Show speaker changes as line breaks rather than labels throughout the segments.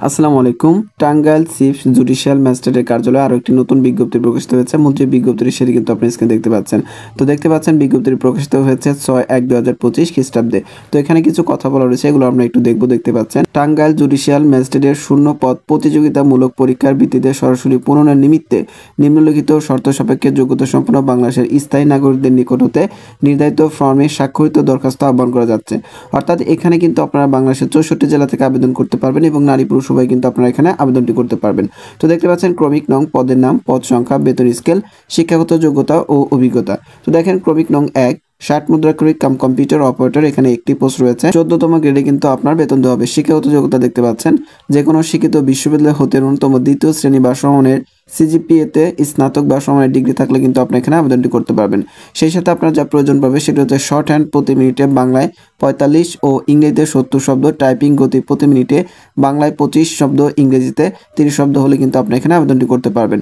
আসসালামু আলাইকুম। Tangail chief judicial ম্যাজিস্ট্রেটের কার্যালয়ে আরও একটি নতুন বিজ্ঞপ্তি প্রকাশিত হয়েছে। মূল যে বিজ্ঞপ্তিটি সেটি কিন্তু আপনি স্ক্রিনে দেখতে পাচ্ছেন। তো দেখতে পাচ্ছেন বিজ্ঞপ্তিটি প্রকাশিত হয়েছে 6/1/2025 খ্রিস্টাব্দে। তো এখানে কিছু কথা বলা রয়েছে, এগুলো আমরা একটু দেখতে পাচ্ছেন। টাঙ্গাইল জুডিশিয়াল ম্যাজিস্ট্রেটের শূন্য পদ প্রতিযোগিতামূলক পরীক্ষার ভিত্তিতে সরাসরি পুনর্নির্বাচনের নিমিত্তে নিম্নলিখিত শর্ত সাপেক্ষে যোগ্যতা সম্পন্ন বাংলাদেশের স্থায়ী নাগরিকদের নিকট হতে নির্ধারিত ফর্মে স্বাক্ষরিত দরখাস্ত আহ্বান করা যাচ্ছে। অর্থাৎ এখানে কিন্তু আপনারা বাংলাদেশের 64 জেলা থেকে আবেদন করতে পারবেন এবং নারী পুরুষ উভয় কিন্তু আপনারা এখানে আবেদনটি করতে পারবেন। তো দেখতে পাচ্ছেন ক্রমিক নং, পদের নাম, পদ সংখ্যা, বেতন স্কেল, শিক্ষাগত যোগ্যতা ও অভিজ্ঞতা। তো দেখেন ক্রমিক নং 1 60 মুদ্রাক্ষরিক কাম কম্পিউটার অপারেটর, এখানে একটি পোস্ট রয়েছে। 14তম গ্রেডে কিন্তু আপনার বেতন দেওয়া হবে। শিক্ষাগত যোগ্যতা দেখতে পাচ্ছেন যে কোনো শিক্ষিত বিশ্ববিদ্যালয় হতে ন্যূনতম 2য় শ্রেণী বা সমমানের সিজিপিএতে স্নাতক বা সমমানের ডিগ্রি থাকলে কিন্তু আপনি এখানে আবেদনটি করতে পারবেন। সেই সাথে আপনার যা প্রয়োজন পাবে সেটা হচ্ছে শর্ট হ্যান্ড প্রতি মিনিটে বাংলায় 45 ও ইংরেজিতে 70 শব্দ, টাইপিং গতি প্রতি মিনিটে বাংলায় 25 শব্দ, ইংরেজিতে 30 শব্দ হলে কিন্তু আপনি এখানে আবেদনটি করতে পারবেন।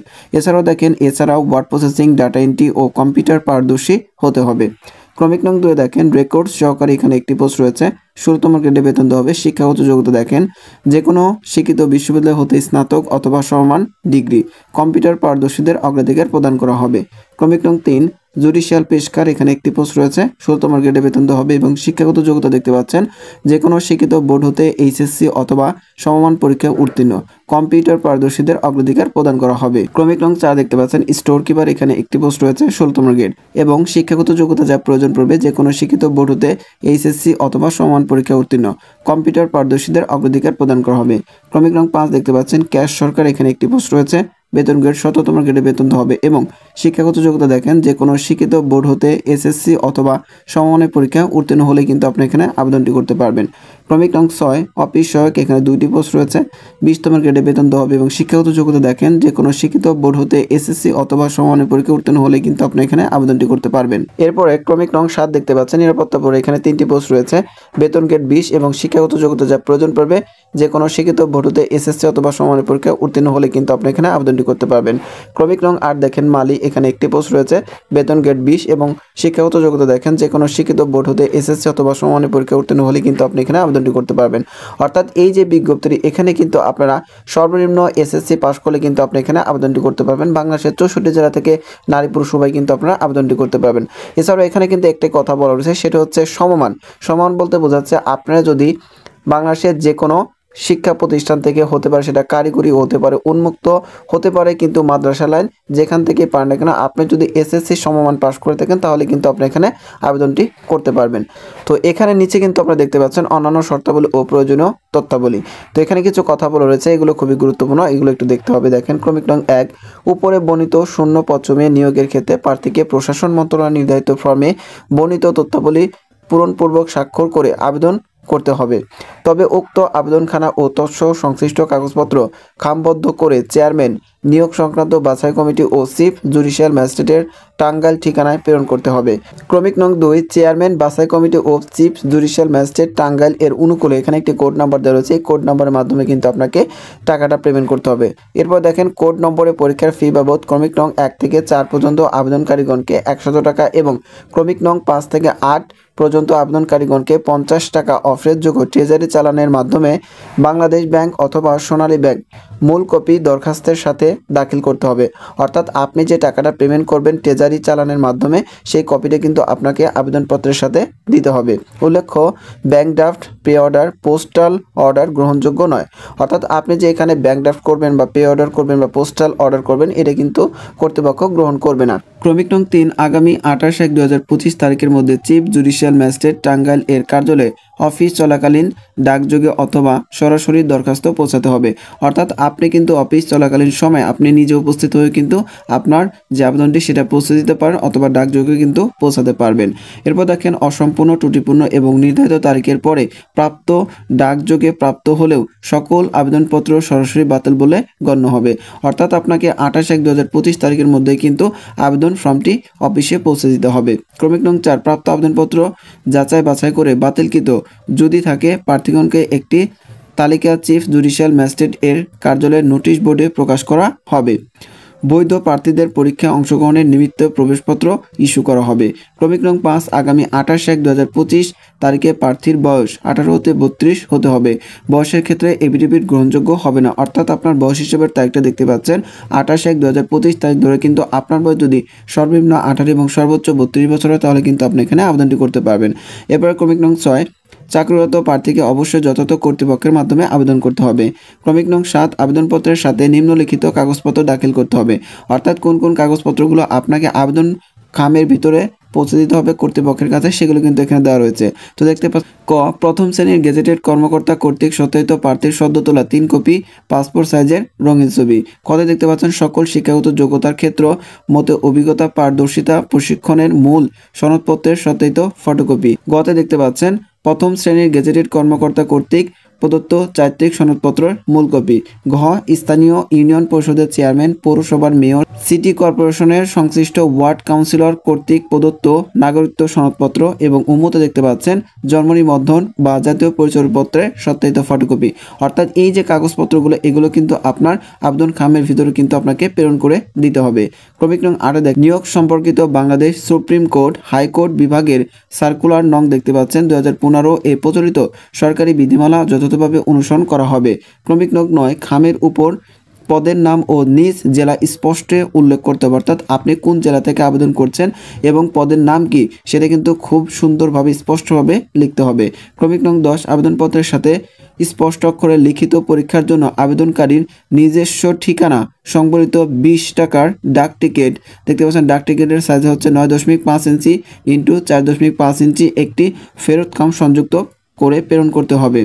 এছাড়াও ওয়ার্ড প্রসেসিং, ডাটা এন্ট্রি ও কম্পিউটার পারদর্শী হতে হবে। ক্রমিক নং 2 দেখেন রেকর্ডস সহকারী, এখানে একটি পোস্ট রয়েছে। 16তম গ্রেডে বেতন দেওয়া হবে। শিক্ষাগত যোগ্যতা দেখেন যে কোনো শিক্ষিত বিশ্ববিদ্যালয় হতে স্নাতক অথবা সমমান ডিগ্রি, কম্পিউটার পারদর্শীদের অগ্রাধিকার প্রদান করা হবে। ক্রমিক নং 3 জুডিশিয়াল পেশকার, এখানে একটি পোস্ট রয়েছে। 16তম গ্রেডে বেতন দেওয়া হবে এবং শিক্ষাগত যোগ্যতা দেখতে পাচ্ছেন যে কোনো শিক্ষিত বোর্ড হতে এইচএসসি অথবা সমমান পরীক্ষায় উত্তীর্ণ, কম্পিউটার পারদর্শীদের অগ্রাধিকার প্রদান করা হবে। ক্রমিক নং 4 দেখতে পাচ্ছেন স্টোর কিপার, এখানে একটি পোস্ট রয়েছে। 16তম গ্রেড এবং শিক্ষাগত যোগ্যতা যা প্রয়োজন পড়বে যে কোনো শিক্ষিত বোর্ড হতে এইচএসসি অথবা সমমান পরীক্ষায় উত্তীর্ণ, কম্পিউটার পারদর্শীদের অগ্রাধিকার প্রদান করা হবে। ক্রমিক নং 5 দেখতে পাচ্ছেন ক্যাশ সরকার, এখানে একটি পোস্ট রয়েছে। বেতন গ্রেড 17তম গ্রেডে বেতন হবে এবং শিক্ষাগত যোগ্যতা দেখেন যে কোনো শিক্ষিত বোর্ড হতে এসএসসি অথবা সমমানের পরীক্ষায় উত্তীর্ণ হলে কিন্তু আপনি এখানে আবেদনটি করতে পারবেন। ক্রমিক নং 6 অফিস সহায়ক, এখানে 2টি পোস্ট রয়েছে। 20তম গ্রেডে বেতন দেওয়া হবে এবং শিক্ষাগত যোগ্যতা দেখেন যে কোনো শিক্ষিত বোর্ড হতে এসএসসি অথবা সমমানের পরীক্ষায় উত্তীর্ণ হলে কিন্তু আপনি এখানে আবেদনটি করতে পারবেন। এরপরে ক্রমিক নং 7 দেখতে পাচ্ছেন নিরাপত্তা পরে, এখানে 3টি পোস্ট রয়েছে। বেতন গ্রেড 20 এবং শিক্ষাগত যোগ্যতা যা প্রয়োজন পড়বে যে কোনো শিক্ষিত বোর্ড হতে এসএসসি অথবা সমমানের পরীক্ষায় উত্তীর্ণ হলে কিন্তু আপনি এখানে আবেদনটি করতে পারবেন। ক্রমিক নং 8 দেখেন মালি, এখানে একটি পোস্ট রয়েছে। বেতন গ্রেড 20 এবং শিক্ষাগত যোগ্যতা দেখেন যে কোনো শিক্ষিত বোর্ড হতে এসএসসি অথবা সমমানের পরীক্ষায় উত্তীর্ণ হলে কিন্তু আপনি এখানে আবেদনটি করতে পারবেন। অর্থাৎ এই যে বিজ্ঞপ্তি, এখানে কিন্তু আপনারা সর্বনিম্ন এসএসসি পাস করলে কিন্তু আপনি এখানে আবেদনটি করতে পারবেন। বাংলাদেশের 64 জেলা থেকে নারী পুরুষ উভয় কিন্তু আপনারা আবেদনটি করতে পারবেন। এছাড়াও এখানে কিন্তু একটি কথা বলা রয়েছে, সেটা হচ্ছে সমমান। সমান বলতে বোঝাচ্ছে আপনারা যদি বাংলাদেশের যে কোনো শিক্ষা প্রতিষ্ঠান থেকে হতে পারে, সেটা কারিগরি হতে পারে, উন্মুক্ত হতে পারে, কিন্তু মাদ্রাসা লাইন যেখান থেকে পারেন না কেন আপনি যদি এসএসসি সমমান পাস করে থাকেন তাহলে কিন্তু আপনি এখানে আবেদনটি করতে পারবেন। তো এখানে নিচে কিন্তু আপনারা দেখতে পাচ্ছেন অন্যান্য শর্তাবলী ও প্রয়োজনীয় তথ্যাবলী। তো এখানে কিছু কথা বলা রয়েছে, এগুলো খুবই গুরুত্বপূর্ণ, এগুলো একটু দেখতে হবে। দেখেন ক্রমিক নং 1 উপরে বর্ণিত শূন্য পদ নিয়োগের ক্ষেত্রে প্রার্থীকে প্রশাসন মন্ত্রণালয় নির্ধারিত ফর্মে বর্ণিত তথ্যাবলী পূরণপূর্বক স্বাক্ষর করে আবেদন করতে হবে। তবে উক্ত আবেদনখানা ও তৎসহ সংশ্লিষ্ট কাগজপত্র খামবদ্ধ করে চেয়ারম্যান নিয়োগ সংক্রান্ত বাছাই কমিটি ও চিফ জুডিশিয়াল ম্যাজিস্ট্রেটের টাঙ্গাইল ঠিকানায় প্রেরণ করতে হবে। ক্রমিক নং 2 চেয়ারম্যান বাছাই কমিটি ও চিফ জুডিশিয়াল ম্যাজিস্ট্রেট টাঙ্গাইল এর অনুকূলে, এখানে একটি কোড নাম্বার দেওয়া রয়েছে। এই কোড নাম্বারের মাধ্যমে কিন্তু আপনাকে টাকাটা পেমেন্ট করতে হবে। এরপর দেখেন কোড নম্বরে পরীক্ষার ফি বাবদ ক্রমিক নং 1 থেকে 4 পর্যন্ত আবেদনকারীগণকে 100 টাকা এবং ক্রমিক নং 5 থেকে 8 পর্যন্ত আবেদনকারীগণকে 50 টাকা অফেরযোগ্য ট্রেজারি চালানের মাধ্যমে বাংলাদেশ ব্যাংক অথবা সোনালী ব্যাংক মূল কপি দরখাস্তের সাথে দাখিল করতে হবে। অর্থাৎ আপনি যে টাকাটা পেমেন্ট করবেন ট্রেজারি চালানের মাধ্যমে, সেই কপিটা কিন্তু আপনাকে আবেদনপত্রের সাথে দিতে হবে। উল্লেখ্য, bank draft, pay order, postal order গ্রহণযোগ্য নয়। অর্থাৎ আপনি যে এখানে ব্যাংক ড্রাফট করবেন বা পে অর্ডার করবেন বা পোস্টাল অর্ডার করবেন, এটা কিন্তু কর্তৃপক্ষ গ্রহণ করবে না। ক্রমিক নং 3 আগামী 28/1/2025 তারিখের মধ্যে চিফ জুডিশিয়াল ম্যাজিস্ট্রেট টাঙ্গাইল এর কার্যালয়ে অফিস চলাকালীন ডাকযোগে অথবা সরাসরি দরখাস্ত পৌঁছাতে হবে। অর্থাৎ আপনি কিন্তু অফিস চলাকালীন সময় আপনি নিজে উপস্থিত হয়ে কিন্তু আপনার যে আবেদনটি সেটা পৌঁছে দিতে পারেন অথবা ডাকযোগে কিন্তু পৌঁছাতে পারবেন। এরপর দেখেন অসম্পূর্ণ, ত্রুটিপূর্ণ এবং নির্ধারিত তারিখের পরে প্রাপ্ত ডাকযোগে প্রাপ্ত হলেও সকল আবেদনপত্র সরাসরি বাতিল বলে গণ্য হবে। অর্থাৎ আপনাকে 28/1/2025 তারিখের মধ্যে কিন্তু আবেদন ফর্মটি অফিসে পৌঁছে দিতে হবে। ক্রমিক নং 4 প্রাপ্ত আবেদনপত্র যাচাই বাছাই করে বাতিলকৃত যদি থাকে প্রার্থীগণকে একটি তালিকা চিফ জুডিশিয়াল ম্যাজিস্ট্রেট এর কার্যালয়ের নোটিশ বোর্ডে প্রকাশ করা হবে। বৈধ প্রার্থীদের পরীক্ষায় অংশগ্রহণের নিমিত্ত প্রবেশপত্র ইস্যু করা হবে। ক্রমিক নং 5 আগামী 28/1/2025 তারিখে প্রার্থীর বয়স 18 হতে 32 হতে হবে। বয়সের ক্ষেত্রে এফিডেভিট গ্রহণযোগ্য হবে না, অর্থাৎ আপনার বয়স হিসেবের তারিখটা দেখতে পাচ্ছেন 28/1/2025 তারিখ ধরে কিন্তু আপনার বয়স যদি সর্বনিম্ন 18 এবং সর্বোচ্চ 32 বছর হয় তাহলে কিন্তু আপনি এখানে আবেদনটি করতে পারবেন। এরপর ক্রমিক নং 6 চাকরিরত প্রার্থীকে অবশ্যই যথাযথ কর্তৃপক্ষের মাধ্যমে আবেদন করতে হবে। ক্রমিক নং 7 আবেদনপত্রের সাথে নিম্নলিখিত কাগজপত্র দাখিল করতে হবে, অর্থাৎ কোন কোন কাগজপত্রগুলো আপনাকে আবেদন খামের ভিতরে পৌঁছে দিতে হবে কর্তৃপক্ষের কাছে সেগুলো কিন্তু এখানে দেওয়া রয়েছে। তো দেখতে পাচ্ছেন ক প্রথম শ্রেণীর গেজেটেড কর্মকর্তা কর্তৃক সত্যায়িত প্রার্থীর সদ্য তোলা 3 কপি পাসপোর্ট সাইজের রঙিন ছবি। কতে দেখতে পাচ্ছেন সকল শিক্ষাগত যোগ্যতার ক্ষেত্র মতে অভিজ্ঞতা পারদর্শিতা প্রশিক্ষণের মূল সনদপত্রের সত্যায়িত ফটোকপি। গতে দেখতে পাচ্ছেন প্রথম শ্রেণীর গেজেটেড কর্মকর্তা কর্তৃক প্রদত্ত চারিত্রিক সনদপত্রের মূল কপি। ঘ স্থানীয় ইউনিয়ন পরিষদের চেয়ারম্যান, পৌরসভার মেয়র, সিটি কর্পোরেশনের সংশ্লিষ্ট ওয়ার্ড কাউন্সিলর কর্তৃক প্রদত্ত নাগরিকত্ব সনদপত্র এবং উম্মতে দেখতে পাচ্ছেন জন্ম নিবন্ধন বা জাতীয় পরিচয়পত্রের সত্যায়িত ফটোকপি। অর্থাৎ এই যে কাগজপত্রগুলো এগুলো কিন্তু আপনার আবেদন খামের ভিতরে কিন্তু আপনাকে প্রেরণ করে দিতে হবে। ক্রমিক নং 8 নিয়োগ সম্পর্কিত বাংলাদেশ সুপ্রিম কোর্ট হাইকোর্ট বিভাগের সার্কুলার নং দেখতে পাচ্ছেন 2015 এ প্রচলিত সরকারি বিধিমালা যথাযথভাবে অনুসরণ করা হবে। ক্রমিক নং 9 খামের উপর পদের নাম ও নিজ জেলা স্পষ্ট উল্লেখ করতে হবে, অর্থাৎ আপনি কোন জেলা থেকে আবেদন করছেন এবং পদের নাম কি সেটা কিন্তু খুব সুন্দরভাবে স্পষ্টভাবে লিখতে হবে। ক্রমিক নং 10 আবেদনপত্রের সাথে স্পষ্ট অক্ষরে লিখিত পরীক্ষার জন্য আবেদনকারীর নিজস্ব ঠিকানা সংবলিত 20 টাকার ডাক টিকিট দেখতে পাচ্ছেন। ডাক টিকিটের সাইজ হচ্ছে 9.5 ইঞ্চি ইন্টু 4.5 ইঞ্চি একটি ফেরত খাম সংযুক্ত করে প্রেরণ করতে হবে।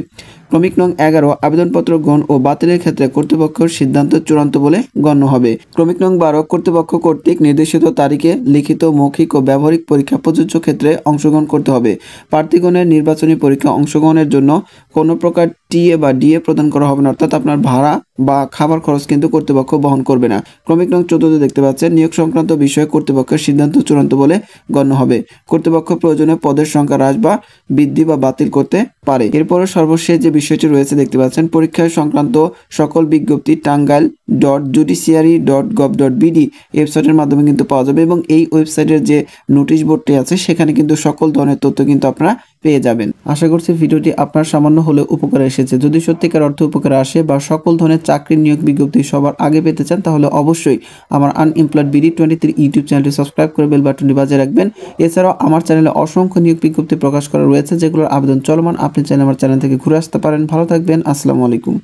ক্রমিক নং 11 আবেদনপত্র গ্রহণ ও বাতিলের ক্ষেত্রে কর্তৃপক্ষের সিদ্ধান্ত চূড়ান্ত বলে গণ্য হবে। ক্রমিক নং 12 কর্তৃপক্ষ কর্তৃক নির্দেশিত তারিখে লিখিত মৌখিক ও ব্যবহারিক পরীক্ষা প্রযোজ্য ক্ষেত্রে অংশগ্রহণ করতে হবে। প্রার্থীগণের নির্বাচনী পরীক্ষা অংশগ্রহণের জন্য কোনো প্রকার টিএ বা ডিএ প্রদান করা হবে না, অর্থাৎ আপনার ভাড়া বা খাবার খরচ কিন্তু কর্তৃপক্ষ বহন করবে না। ক্রমিক নং 14 দেখতে পাচ্ছেন নিয়োগ সংক্রান্ত বিষয়ে কর্তৃপক্ষের সিদ্ধান্ত চূড়ান্ত বলে গণ্য হবে। কর্তৃপক্ষ প্রয়োজনে পদের সংখ্যা হ্রাস বা বৃদ্ধি বা বাতিল করতে পারে। এরপরে সর্বশেষ যে বিষয়টি রয়েছে দেখতে পাচ্ছেন পরীক্ষা সংক্রান্ত সকল বিজ্ঞপ্তি tangal.judiciary.gov.bd ওয়েবসাইটের মাধ্যমে কিন্তু পাওয়া যাবে এবং এই ওয়েবসাইটের যে নোটিশ বোর্ডটি আছে সেখানে কিন্তু সকল ধরনের তথ্য কিন্তু আপনারা পেয়ে যাবেন। আশা করছি ভিডিওটি আপনার সামান্য হলেও উপকারে এসেছে। যদি সত্যিকার অর্থে উপকারে আসে বা সকল ধরনের চাকরির নিয়োগ বিজ্ঞপ্তি সবার আগে পেতে চান তাহলে অবশ্যই আমার আনএমপ্লয়েড বিডি 23 ইউটিউব চ্যানেলটি সাবস্ক্রাইব করে বেল বাটনটি বাজিয়ে রাখবেন। এছাড়াও আমার চ্যানেলে অসংখ্য নিয়োগ বিজ্ঞপ্তি প্রকাশ করা রয়েছে যেগুলোর আবেদন চলমান, আপনি চাইলে আমার চ্যানেল থেকে ঘুরে আসতে পারেন। ভালো থাকবেন, আসসালামু আলাইকুম।